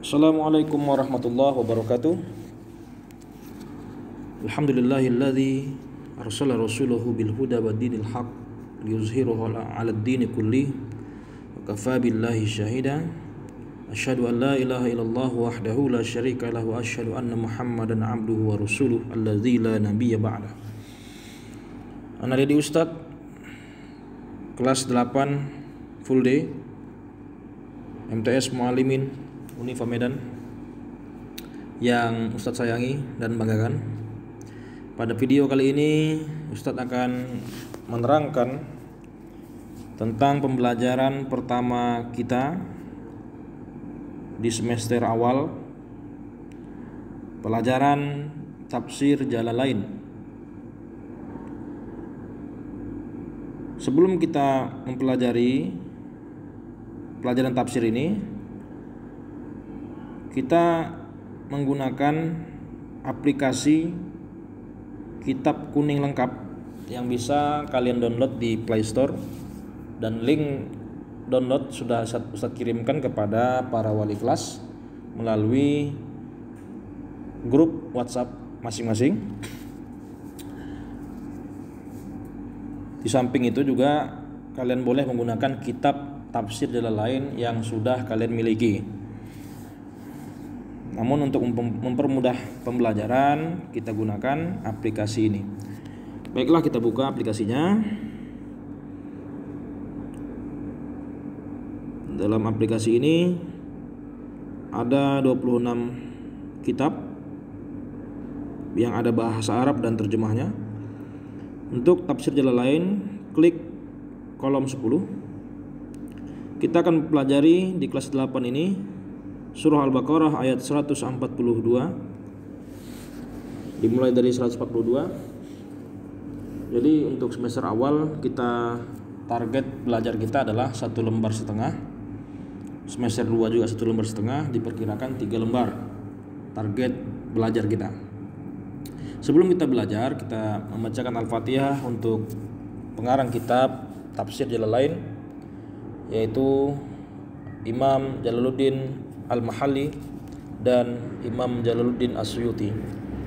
Assalamualaikum warahmatullahi wabarakatuh. Alhamdulillahilladzi arsala rasulahu bil huda wa dinil haq liyuzhirahu 'alad dini kulli wa kafa billahi syahida. Asyhadu an la ilaha illallah wahdahu la syarika lahu wa asyhadu anna Muhammadan 'abduhu wa rasuluhu alladzi la nabiyya ba'dah. Ana Dedi Ustaz kelas 8 full day MTS Muallimin Unifa Medan yang Ustadz sayangi dan banggakan. Pada video kali ini Ustadz akan menerangkan tentang pembelajaran pertama kita di semester awal, pelajaran tafsir Jalalain. Sebelum kita mempelajari pelajaran tafsir ini, kita menggunakan aplikasi Kitab Kuning Lengkap yang bisa kalian download di Play Store, dan link download sudah Ustaz kirimkan kepada para wali kelas melalui grup WhatsApp masing-masing. Di samping itu juga kalian boleh menggunakan kitab tafsir Jalalain yang sudah kalian miliki. Namun untuk mempermudah pembelajaran kita gunakan aplikasi ini. Baiklah, kita buka aplikasinya. Dalam aplikasi ini ada 26 kitab yang ada bahasa Arab dan terjemahnya. Untuk tafsir Jalalain, klik kolom 10. Kita akan pelajari di kelas 8 ini Surah Al-Baqarah ayat 142, dimulai dari 142. Jadi untuk semester awal kita target belajar kita adalah 1,5 lembar. Semester 2 juga 1,5 lembar, diperkirakan 3 lembar target belajar kita. Sebelum kita belajar, kita membacakan Al-Fatihah untuk pengarang kitab tafsir Jalalain, yaitu Imam Jalaluddin Al-Mahalli dan Imam Jalaluddin As-Suyuti.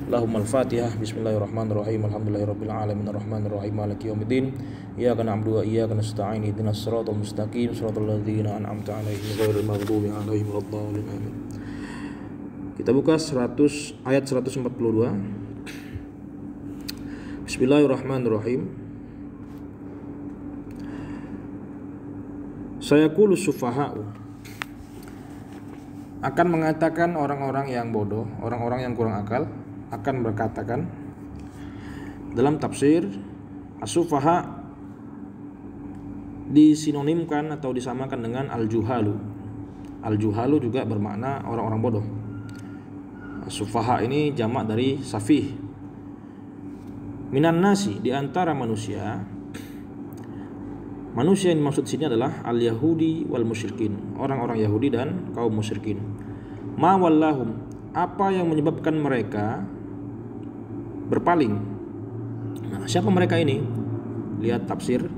Allahumma al-Fatihah. Bismillahirrahmanirrahim. Alhamdulillahirabbil alamin arrahmanirrahim maliki yaumiddin. Iyyaka na'budu wa iyyaka nasta'in. Ihdinas siratal mustaqim, siratal ladzina an'amta 'alaihim ghairil maghdubi 'alaihim waladdallin. Amin. Kita buka ayat 142. Bismillahirrahmanirrahim. Sayaqulu sufaha'u, akan mengatakan orang-orang yang bodoh, orang-orang yang kurang akal akan berkatakan. Dalam tafsir, as-sufaha disinonimkan atau disamakan dengan al-juhalu. Al-juhalu juga bermakna orang-orang bodoh. As-sufaha ini jamak dari safih. Minan nasi, di antara manusia. Manusia yang dimaksud sini adalah al-Yahudi wal musyrikin, orang-orang Yahudi dan kaum musyrikin. Ma wallahum, apa yang menyebabkan mereka berpaling. Nah, siapa mereka ini? Lihat tafsir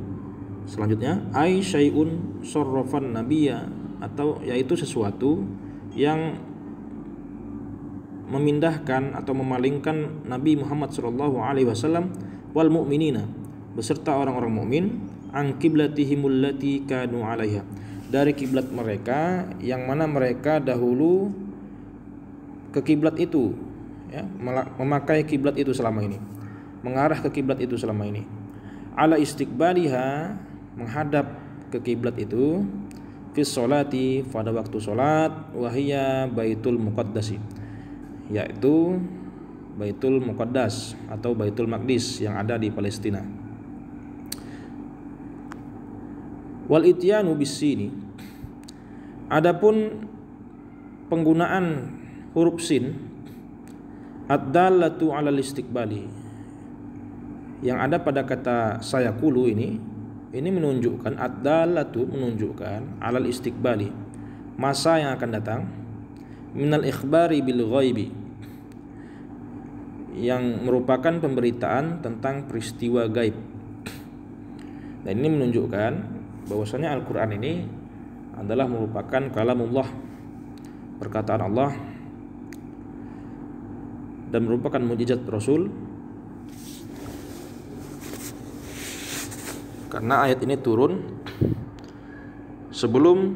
selanjutnya. Ai syai'un sarrafan nabiyya, atau yaitu sesuatu yang memindahkan atau memalingkan Nabi Muhammad SAW wal mu'minina, beserta orang-orang mukmin, an qiblatihimul lati kanu 'alaiha, dari kiblat mereka yang mana mereka dahulu ke kiblat itu, ya, memakai kiblat itu selama ini, mengarah ke kiblat itu selama ini. Ala istiqbaliha, menghadap ke kiblat itu, fis sholati, pada waktu salat, wahiyya baitul muqaddasi, yaitu Baitul Muqaddas atau Baitul Maqdis yang ada di Palestina. Wal ityanu bisini, adapun penggunaan huruf sin ad-dallatu 'alal istiqbali yang ada pada kata sayaqulu ini menunjukkan, ad-dallatu menunjukkan 'alal istiqbali, masa yang akan datang, minal ikhbari bil ghaibi, yang merupakan pemberitaan tentang peristiwa gaib. Dan ini menunjukkan bahwasanya Al-Quran ini adalah merupakan kalamullah, perkataan Allah dan merupakan mukjizat Rasul, karena ayat ini turun sebelum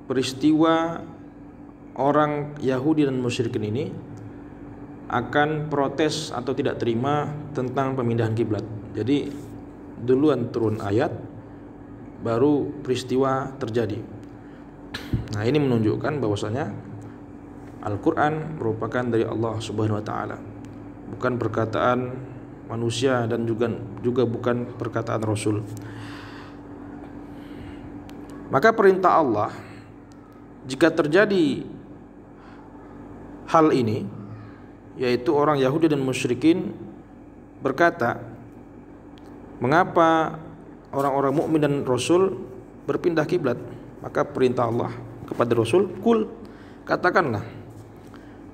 peristiwa orang Yahudi dan musyrikin ini akan protes atau tidak terima tentang pemindahan kiblat. Jadi duluan turun ayat, baru peristiwa terjadi. Nah, ini menunjukkan bahwasanya Al-Quran merupakan dari Allah Subhanahu wa Ta'ala, bukan perkataan manusia dan juga bukan perkataan Rasul. Maka perintah Allah, jika terjadi hal ini, yaitu orang Yahudi dan musyrikin berkata, mengapa orang-orang mukmin dan Rasul berpindah kiblat? Maka perintah Allah kepada Rasul, kul, katakanlah,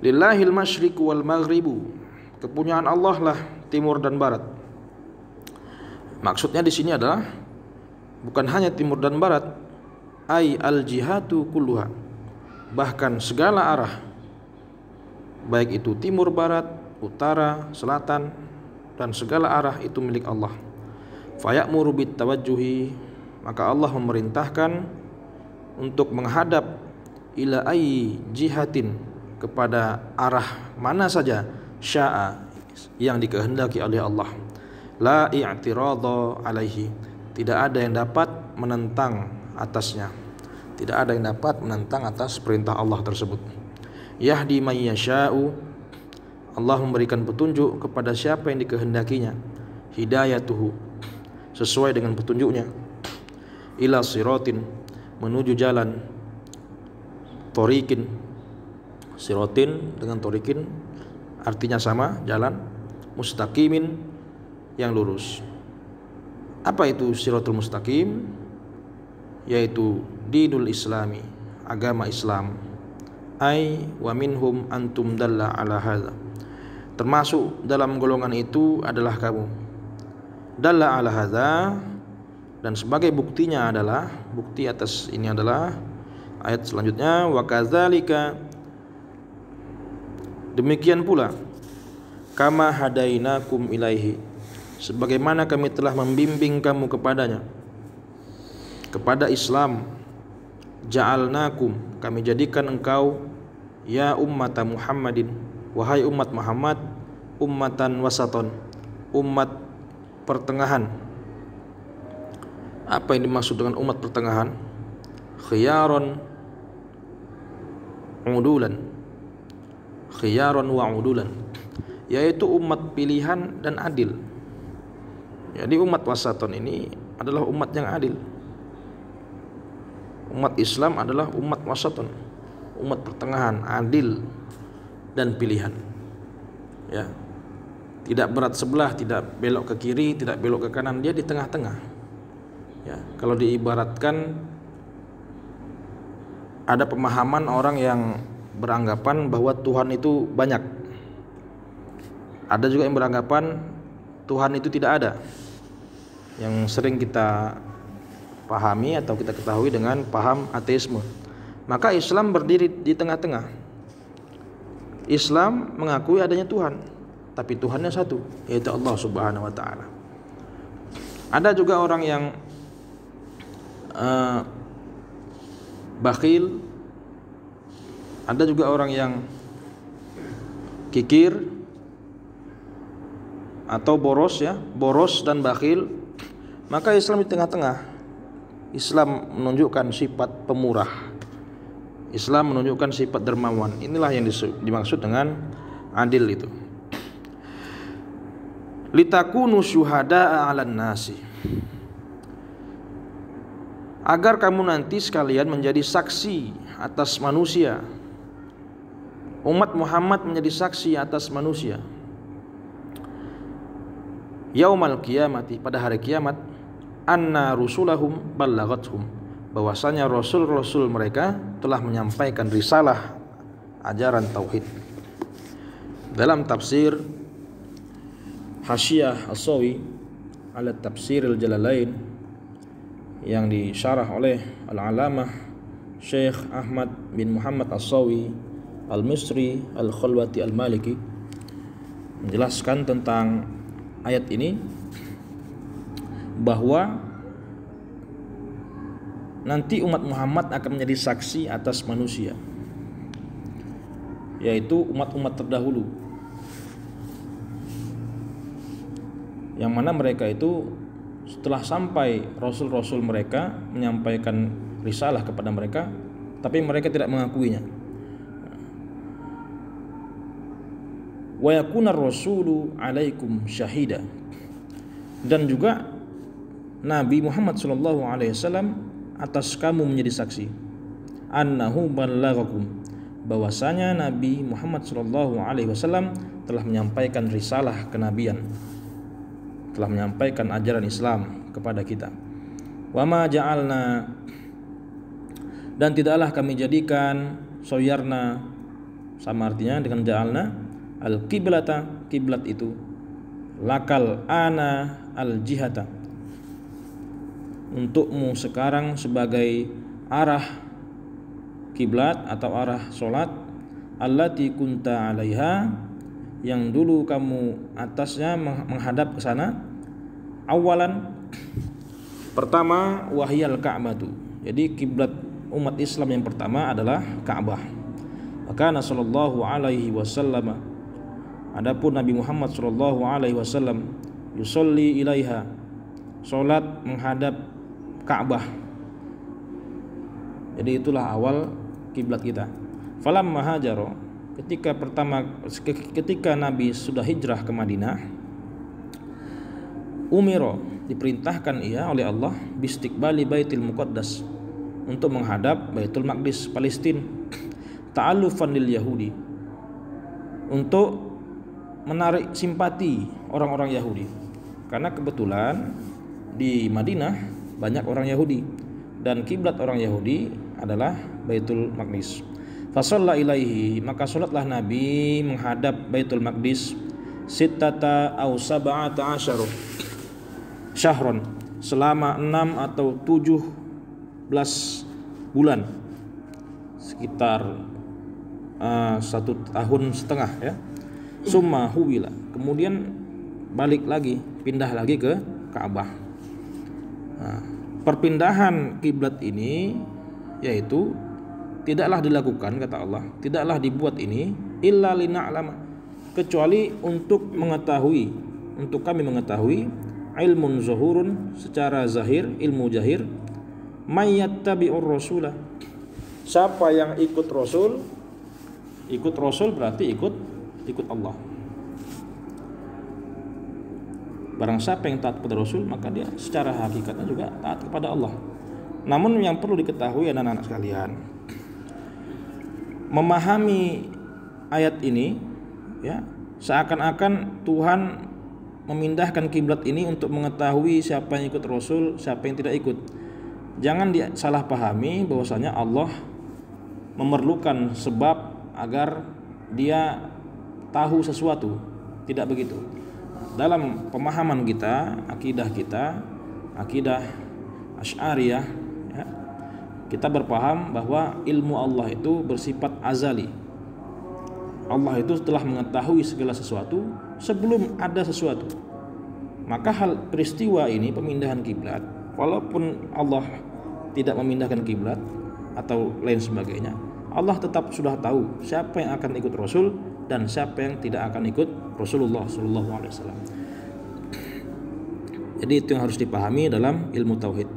lillahil masyriqu wal maghribu, kepunyaan Allah lah timur dan barat. Maksudnya di sini adalah bukan hanya timur dan barat, ai al jihatu kulluha, bahkan segala arah, baik itu timur, barat, utara, selatan, dan segala arah itu milik Allah. Fayamuru bit tawajjuhi, maka Allah memerintahkan untuk menghadap ila ai jihatin, kepada arah mana saja syaa, yang dikehendaki oleh Allah. La i'tiradha alaihi, tidak ada yang dapat menentang atasnya, tidak ada yang dapat menentang atas perintah Allah tersebut. Yahdi may yasha'u, Allah memberikan petunjuk kepada siapa yang dikehendakinya. Hidayatuhu, sesuai dengan petunjuknya. Ila siratin, menuju jalan. Torikin, sirotin dengan torikin artinya sama, jalan. Mustaqimin, yang lurus. Apa itu siratul mustaqim? Yaitu dinul islami, agama Islam. Ai wa minhum antum dalla ala hadza, termasuk dalam golongan itu adalah kamu. Dalla ala hadza, dan sebagai buktinya adalah, bukti atas ini adalah ayat selanjutnya, wa kadzalika, demikian pula, kama hadainakum ilaihi, sebagaimana kami telah membimbing kamu kepadanya, kepada Islam. Ja'alnakum, kami jadikan engkau, ya ummata Muhammadin, wahai umat Muhammad, ummatan wasaton, umat pertengahan. Apa yang dimaksud dengan umat pertengahan? Khiyaron udulan, khiyaron wa udulan, yaitu umat pilihan dan adil. Jadi umat wasaton ini adalah umat yang adil. Umat Islam adalah umat wasaton, umat pertengahan, adil dan pilihan. Ya, tidak berat sebelah, tidak belok ke kiri, tidak belok ke kanan, dia di tengah-tengah. Ya, kalau diibaratkan, ada pemahaman orang yang beranggapan bahwa Tuhan itu banyak. Ada juga yang beranggapan Tuhan itu tidak ada, yang sering kita pahami atau kita ketahui dengan paham ateisme. Maka Islam berdiri di tengah-tengah. Islam mengakui adanya Tuhan, tapi Tuhannya satu, yaitu Allah Subhanahu wa Ta'ala. Ada juga orang yang bakhil, ada juga orang yang kikir atau boros, ya, boros dan bakhil. Maka Islam di tengah-tengah. Islam menunjukkan sifat pemurah, Islam menunjukkan sifat dermawan. Inilah yang dimaksud dengan adil itu. Litakunu syuhada'a 'alan nasi, agar kamu nanti sekalian menjadi saksi atas manusia. Umat Muhammad menjadi saksi atas manusia. Yaumal qiyamati, pada hari kiamat, anna rusulahum ballagathum, bahwasanya rasul-rasul mereka telah menyampaikan risalah ajaran tauhid. Dalam tafsir Hasyiyah As-Sawi ala Tafsir Al-Jalalain yang disyarah oleh Al-Alamah Syekh Ahmad bin Muhammad As-Sawi Al-Misri Al-Khalwati Al-Maliki menjelaskan tentang ayat ini bahwa nanti umat Muhammad akan menjadi saksi atas manusia, yaitu umat-umat terdahulu, yang mana mereka itu setelah sampai rasul-rasul mereka menyampaikan risalah kepada mereka, tapi mereka tidak mengakuinya. Wa yakuna rasulu alaikum syahida, dan juga Nabi Muhammad SAW atas kamu menjadi saksi, annahu ballaghakum, bahwasanya Nabi Muhammad SAW telah menyampaikan risalah kenabian, telah menyampaikan ajaran Islam kepada kita. Wa ma ja'alna, dan tidaklah kami jadikan, soyarna sama artinya dengan ja'alna, al-qiblata, kiblat itu, lakal ana al-jihata, untukmu sekarang sebagai arah kiblat atau arah solat, allati kunta alaiha, yang dulu kamu atasnya menghadap ke sana, awalan, pertama, wahyal ka'batu, jadi kiblat umat Islam yang pertama adalah Ka'bah. Maka sallallahu alaihi wasallam, adapun Nabi Muhammad sallallahu alaihi wasallam, yusolli ilaiha, solat menghadap Ka'bah. Jadi itulah awal kiblat kita. Falamma hajaro, ketika Nabi sudah hijrah ke Madinah, umiro, diperintahkan ia oleh Allah, bistiqbali Baitul Muqaddas, untuk menghadap Baitul Maqdis Palestina, ta'allufan lil Yahudi, untuk menarik simpati orang-orang Yahudi, karena kebetulan di Madinah banyak orang Yahudi dan kiblat orang Yahudi adalah Baitul Maqdis. Fasalla ilaihi, maka salatlah Nabi menghadap Baitul Maqdis, sittata aw sab'ata asyara syahron, selama 6 atau 17 bulan, sekitar 1,5 tahun ya. Summa huwila, kemudian balik lagi, pindah lagi ke Ka'bah. Nah, perpindahan kiblat ini yaitu tidaklah dilakukan, kata Allah, tidaklah dibuat ini illa lina'lama, kecuali untuk mengetahui, untuk kami mengetahui, ilmun zuhurun, secara zahir, ilmu zahir, mayyattabi'ur rasulah, siapa yang ikut rasul. Ikut rasul berarti ikut Allah. Barang siapa yang taat kepada Rasul, maka dia secara hakikatnya juga taat kepada Allah. Namun yang perlu diketahui anak-anak sekalian, memahami ayat ini ya, seakan-akan Tuhan memindahkan kiblat ini untuk mengetahui siapa yang ikut Rasul, siapa yang tidak ikut. Jangan disalahpahami bahwasanya Allah memerlukan sebab agar dia tahu sesuatu. Tidak begitu. Dalam pemahaman kita, akidah Asy'ariyah ya, kita berpaham bahwa ilmu Allah itu bersifat azali. Allah itu telah mengetahui segala sesuatu sebelum ada sesuatu. Maka hal peristiwa ini, pemindahan kiblat, walaupun Allah tidak memindahkan kiblat atau lain sebagainya, Allah tetap sudah tahu siapa yang akan ikut Rasul dan siapa yang tidak akan ikut Rasulullah SAW. Jadi itu yang harus dipahami dalam ilmu tauhid.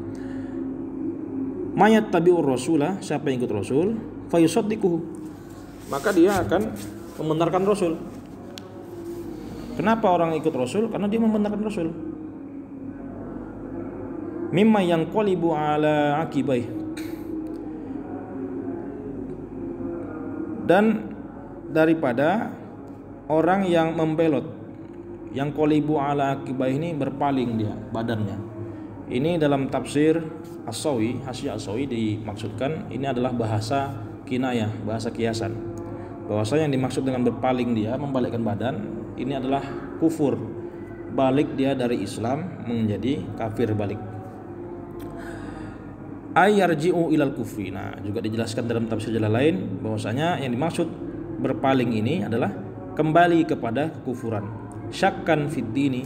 Mayat tabi'ur rasulah, siapa yang ikut Rasul, fayusaddiquhu, maka dia akan membenarkan Rasul. Kenapa orang ikut Rasul? Karena dia membenarkan Rasul. Mimma yanqalibu ala aqibai, dan daripada orang yang membelot, yang qalibu ala aqibai ini berpaling dia badannya. Ini dalam tafsir As-Sawi, Hasyiah As-Sawi dimaksudkan ini adalah bahasa kinayah, bahasa kiasan. Bahwasanya yang dimaksud dengan berpaling dia, membalikkan badan, ini adalah kufur, balik dia dari Islam menjadi kafir balik. ayarji'u ilal kufri. Nah, juga dijelaskan dalam tafsir jalan lain bahwasanya yang dimaksud berpaling ini adalah kembali kepada kekufuran. Syakkan fid dini,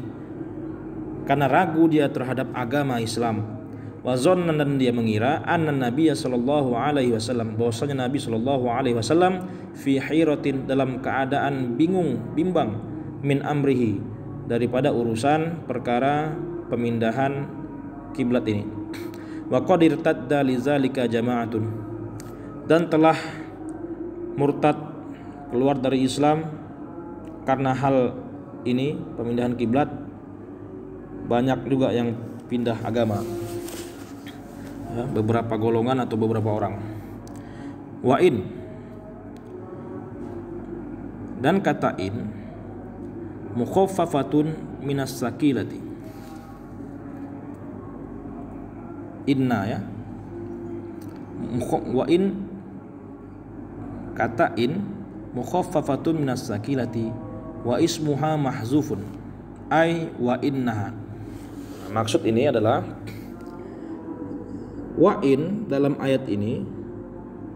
karena ragu dia terhadap agama Islam. Wa zannan, dan dia mengira anna Nabiya sallallahu alaihi wasallam, bahwasanya Nabi sallallahu alaihi wasallam fi hiratin, dalam keadaan bingung, bimbang, min amrihi, daripada urusan perkara pemindahan kiblat ini. Wa qad irtadda lidzalika jama'atun, dan telah murtad, keluar dari Islam karena hal ini, pemindahan kiblat. Banyak juga yang pindah agama, ya, beberapa golongan atau beberapa orang. Wa in, dan kata in, mukhaffafatun minas sakilati. Inna, ya, wa in, kata in mukhaffafatun minas sakilati wa ismuha mahzufun ay wa innaha. Maksud ini adalah wa in dalam ayat ini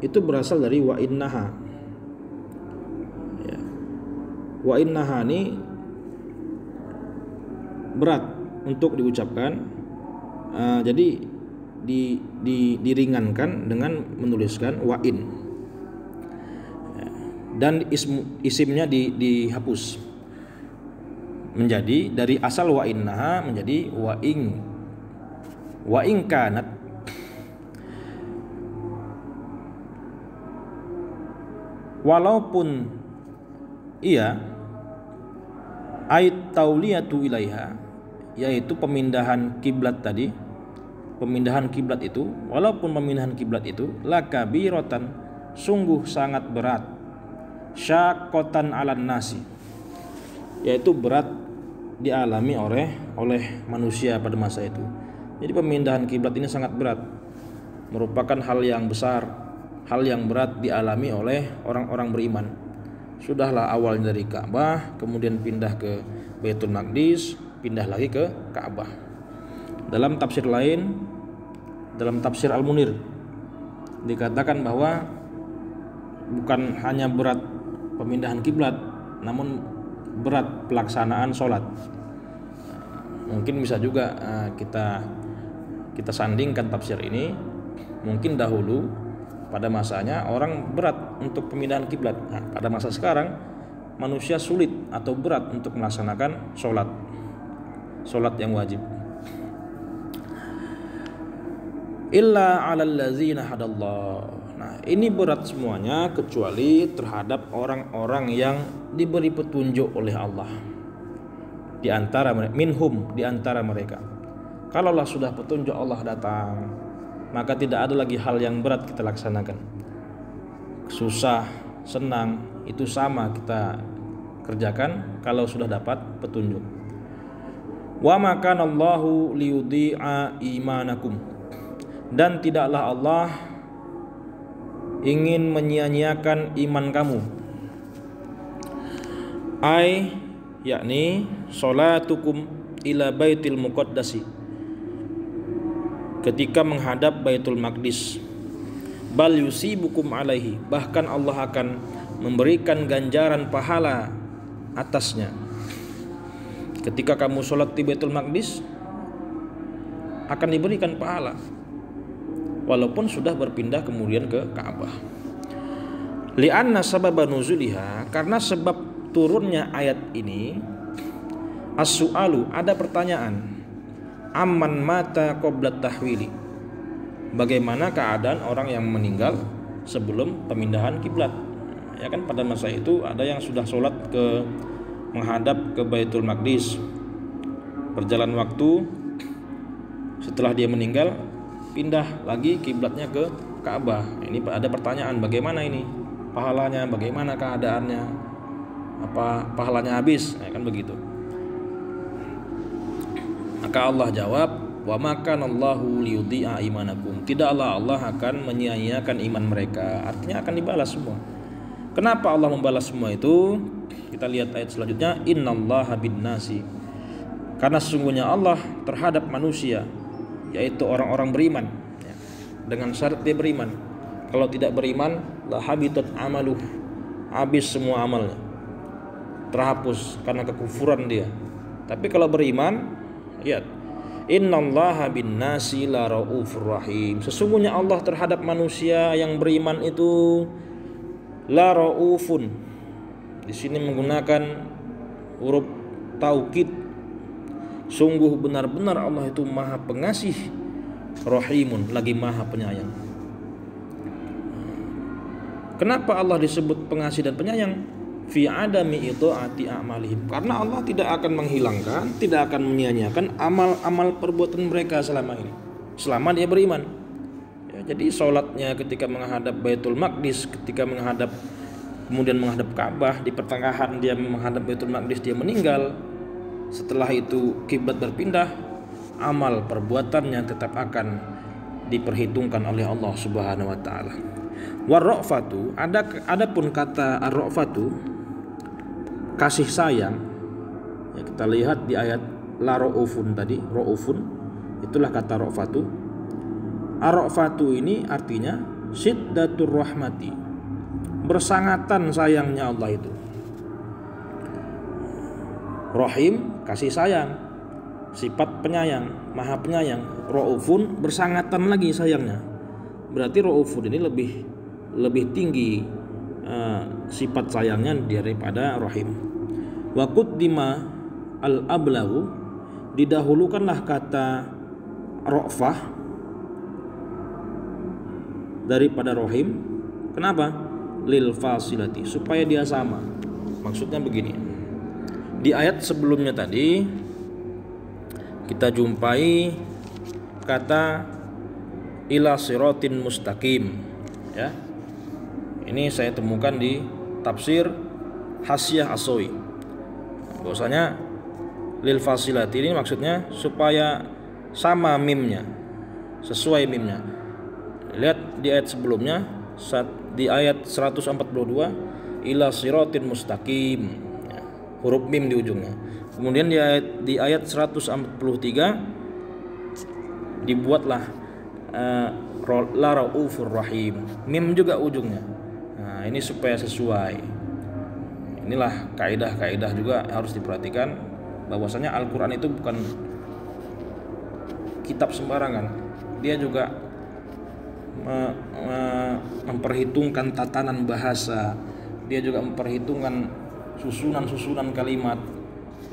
itu berasal dari wa innaha, ya. Wa innaha ini berat untuk diucapkan, jadi diringankan dengan menuliskan wa in, ya. Dan isimnya dihapus menjadi dari asal wa innaha menjadi wa in kanat, walaupun ia ait tauliyatu ilaiha, yaitu pemindahan kiblat tadi, pemindahan kiblat itu, walaupun pemindahan kiblat itu lakabiratan, sungguh sangat berat, syaqqatan 'alan nasi, yaitu berat dialami oleh manusia pada masa itu. Jadi pemindahan kiblat ini sangat berat, merupakan hal yang besar, hal yang berat dialami oleh orang-orang beriman. Sudahlah awalnya dari Ka'bah, kemudian pindah ke Baitul Maqdis, pindah lagi ke Ka'bah. Dalam tafsir lain, dalam tafsir Al-Munir, dikatakan bahwa bukan hanya berat pemindahan kiblat, namun berat pelaksanaan sholat. Mungkin bisa juga kita sandingkan tafsir ini. Mungkin dahulu pada masanya orang berat untuk pemindahan kiblat. Nah, pada masa sekarang manusia sulit atau berat untuk melaksanakan sholat yang wajib. Illa 'alal ladzina hadallah. Nah, ini berat semuanya kecuali terhadap orang-orang yang diberi petunjuk oleh Allah. Di antara minhum, di antara mereka. Kalaulah sudah petunjuk Allah datang, maka tidak ada lagi hal yang berat kita laksanakan. Susah, senang, itu sama kita kerjakan kalau sudah dapat petunjuk. Wa ma kana Allahu liyudhi'a imanakum. Dan tidaklah Allah ingin menyia-nyiakan iman kamu. Yakni salatukum ila baitil muqaddasi, ketika menghadap Baitul Maqdis. Bal yusibukum alaihi, bahkan Allah akan memberikan ganjaran pahala atasnya. Ketika kamu sholat di Baitul Maqdis, akan diberikan pahala, walaupun sudah berpindah kemudian ke Ka'bah. Li'anna sababa nuzuliha, karena sebab turunnya ayat ini, as-su'alu, ada pertanyaan, amman mata qabla tahwili, bagaimana keadaan orang yang meninggal sebelum pemindahan kiblat. Ya kan, pada masa itu ada yang sudah sholat menghadap ke Baitul Maqdis, berjalan waktu setelah dia meninggal pindah lagi kiblatnya ke Ka'bah. Ini ada pertanyaan, bagaimana ini pahalanya, bagaimana keadaannya, apa pahalanya habis, ya kan begitu. Maka Allah jawab, wa makana Allahu liyudhi'a imanakum, tidaklah Allah akan menyia-nyiakan iman mereka, artinya akan dibalas semua. Kenapa Allah membalas semua itu? Kita lihat ayat selanjutnya, innallaha binnasi, karena sesungguhnya Allah terhadap manusia, yaitu orang-orang beriman, ya. dengan syarat dia beriman. Kalau tidak beriman, la habitat amaluh, habis semua amalnya, terhapus karena kekufuran dia. Tapi kalau beriman, lihat, innallaha bin nasi la raufur rahim. Sesungguhnya Allah terhadap manusia yang beriman itu la raufun. Di sini menggunakan huruf taukid. Sungguh benar-benar Allah itu Maha Pengasih, Rahimun, lagi Maha Penyayang. Kenapa Allah disebut pengasih dan penyayang? Fi adami itaati a'malihim. Karena Allah tidak akan menghilangkan, tidak akan menyia-nyiakan amal-amal perbuatan mereka selama ini, selama dia beriman. Ya, jadi sholatnya ketika menghadap Baitul Maqdis, ketika kemudian menghadap Ka'bah, di pertengahan dia menghadap Baitul Maqdis dia meninggal. Setelah itu kiblat berpindah, amal perbuatannya tetap akan diperhitungkan oleh Allah Subhanahu wa taala. Warra'fatu, adapun kata ar-ra'fatu, kasih sayang, ya, kita lihat di ayat la ra'ufun tadi, ra'ufun itulah kata ra'fatu. Ar-ra'fatu ini artinya syiddatur rahmati, bersangatan sayangnya Allah itu. Rahim, kasih sayang, sifat penyayang, Maha Penyayang. Ra'ufun, bersangatan lagi sayangnya. Berarti ra'ufun ini lebih tinggi sifat sayangnya daripada rahim. Wa quddima al-ablahu, didahulukanlah kata ra'fah daripada rahim. Kenapa? Lil fasilati, supaya dia sama. Maksudnya begini. Di ayat sebelumnya tadi kita jumpai kata ila siratin mustaqim, ya. Ini saya temukan di tafsir Hasyiah As-Sawi. Bahwasanya lil fasilati ini maksudnya supaya sama mimnya, sesuai mimnya. Lihat di ayat sebelumnya, di ayat 142 ila siratin mustaqim, ya, huruf mim di ujungnya. Kemudian di ayat 143 dibuatlah la raufur rahim, mim juga ujungnya. Nah, ini supaya sesuai. Inilah kaidah-kaidah juga harus diperhatikan, bahwasanya Al-Qur'an itu bukan kitab sembarangan. Dia juga memperhitungkan tatanan bahasa. Dia juga memperhitungkan susunan kalimat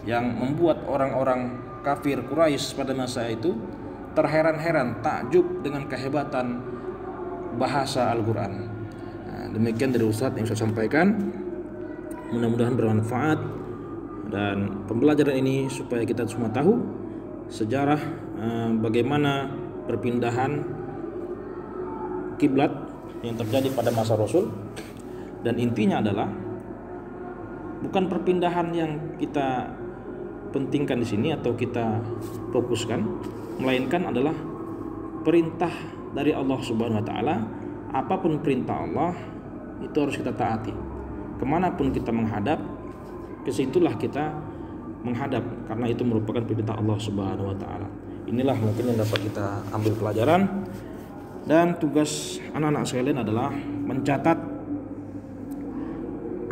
yang membuat orang-orang kafir Quraisy pada masa itu terheran-heran, takjub dengan kehebatan bahasa Al-Quran. Nah, demikian dari Ustadz yang saya sampaikan. Mudah-mudahan bermanfaat, dan pembelajaran ini supaya kita semua tahu sejarah bagaimana perpindahan kiblat yang terjadi pada masa Rasul. Dan intinya adalah bukan perpindahan yang kita pentingkan di sini atau kita fokuskan, melainkan adalah perintah dari Allah Subhanahu wa taala. Apapun perintah Allah itu harus kita taati. Kemanapun kita menghadap, kesitulah kita menghadap, karena itu merupakan perintah Allah Subhanahu wa taala. Inilah mungkin yang dapat kita ambil pelajaran, dan tugas anak-anak sekalian adalah mencatat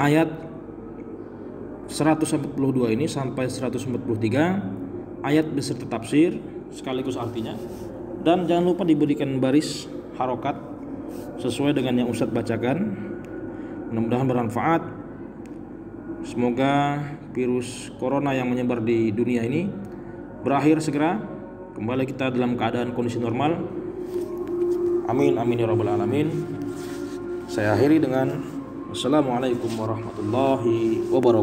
ayat 142 ini sampai 143, ayat beserta tafsir sekaligus artinya, dan jangan lupa diberikan baris harokat sesuai dengan yang Ustadz bacakan. Mudah-mudahan bermanfaat. Semoga virus corona yang menyebar di dunia ini berakhir segera, kembali kita dalam keadaan kondisi normal. Amin amin ya rabbal alamin. Saya akhiri dengan Assalamualaikum warahmatullahi wabarakatuh.